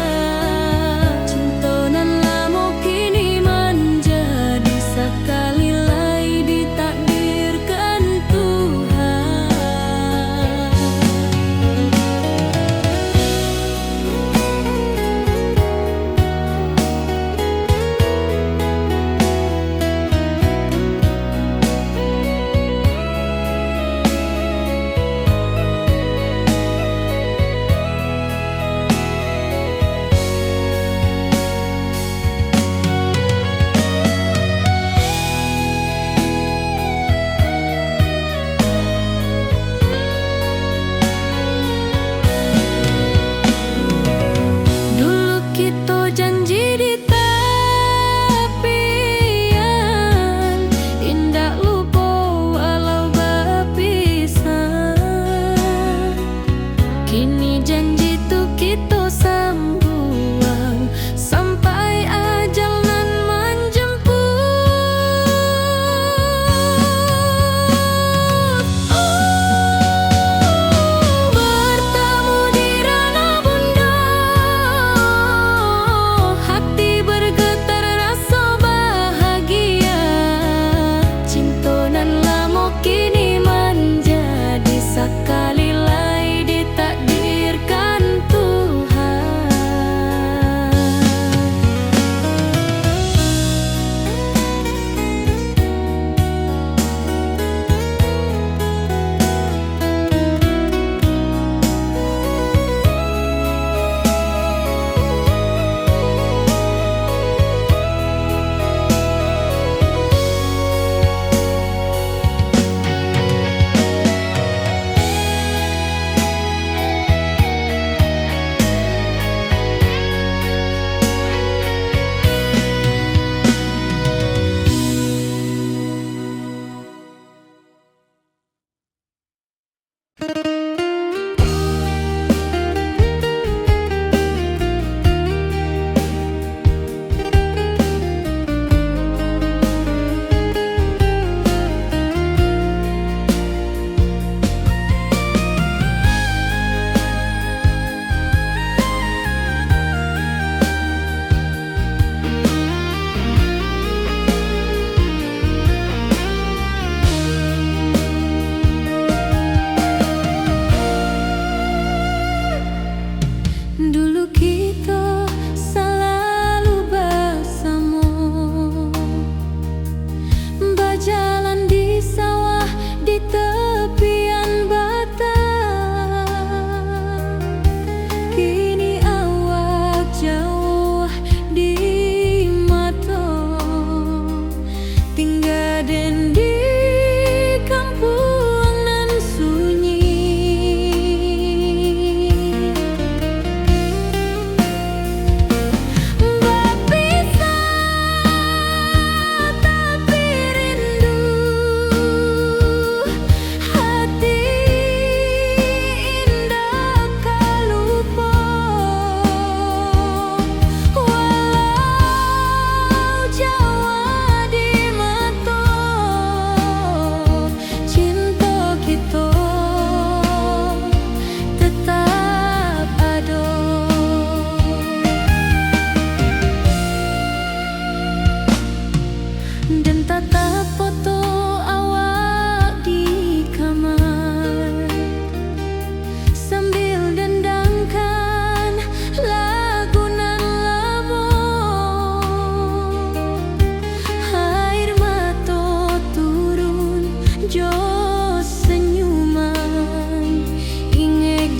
Cinta nan lama kini menjadi sekali lagi ditakdirkan Tuhan. Dulu kita janji di tepian, indah lupa walau berpisah. Kini janji tu kita sambuang sampai ajal nan menjemput. Bertemu di ranah bunda, hati bergetar rasa bahagia. Cinta nan lama kini menjadi sekali lagi ditakdirkan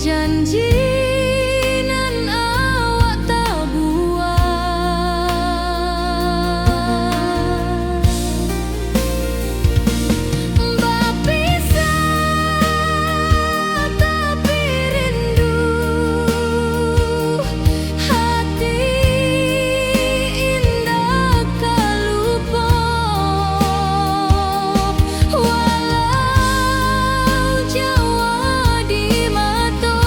janji nan awak tak buat. Berpisah tapi rindu, hati indah kalupa. Walau jauh di mata,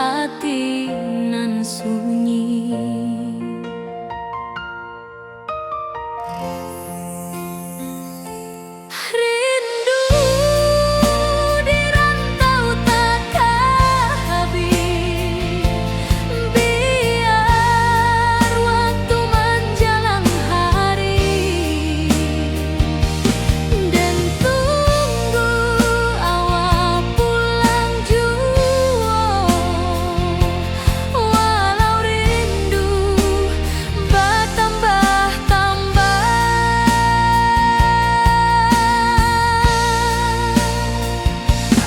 hati nan sunyi. Rindu di rantau takkan habis, biar waktu menjelang hari, dan tunggu awal pulang jua. Walau rindu bertambah-tambah,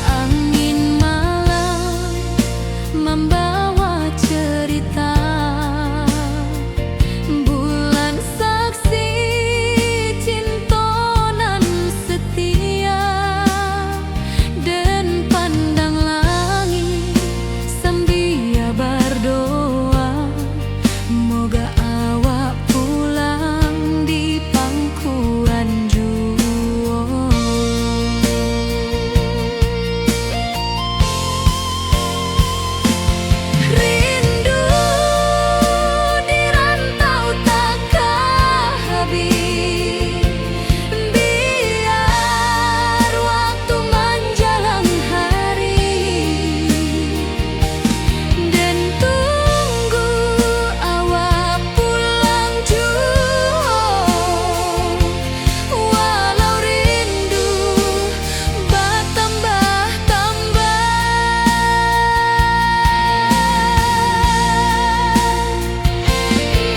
angin malam membawa cerita, bulan saksi cinta nan setia, dan pandang langit sambil berdoa, moga awak pulang di pangkuan jua. Rindu di rantau takkan habis, biar waktu menjelang hari, dan tunggu awak pulang jua. Walau rindu bertambah-tambah,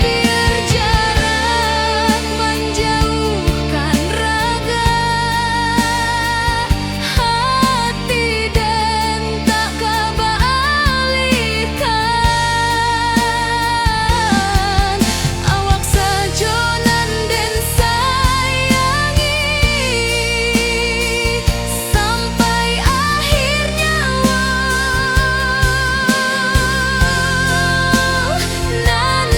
biar jarak menjauhkan raga hati, dan tak kebalikan. Awak sajonan dan sayangi sampai akhir nyawa, nan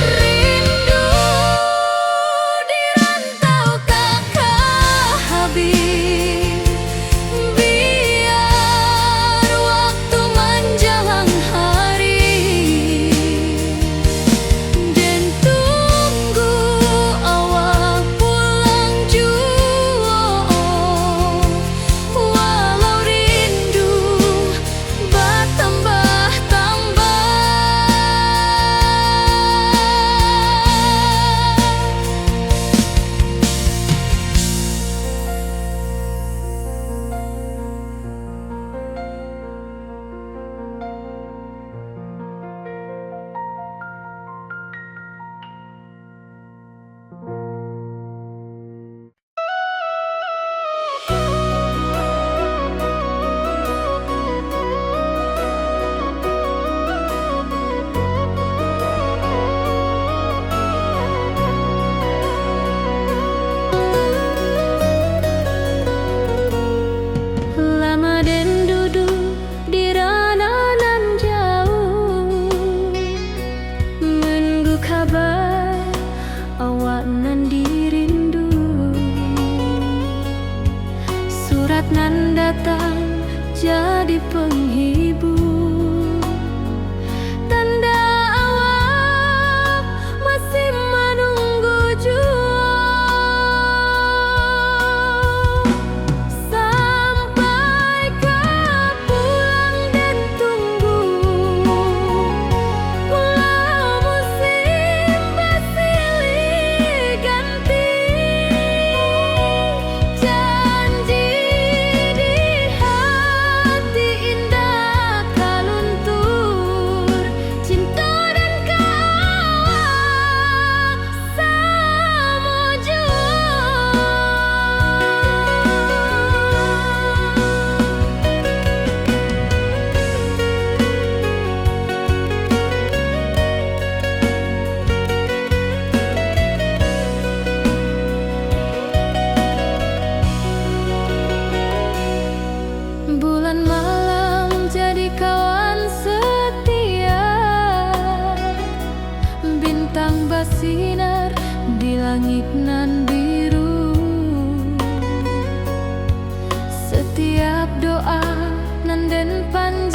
rindu di rantau takkan habis, biar waktu menjelang hari, dan tunggu awak pulang jua. Walau rindu bertambah-tambah, lama dan duduk di rananan jauh, menunggu kabar awak nan dirindu. Surat nan datang jadi penghibur, tanda awak masih menunggu jua. Sampai kau pulang dan tunggu, walau musim bersilih ganti, janji di hati indah langit nan biru. Setiap doa nan den pan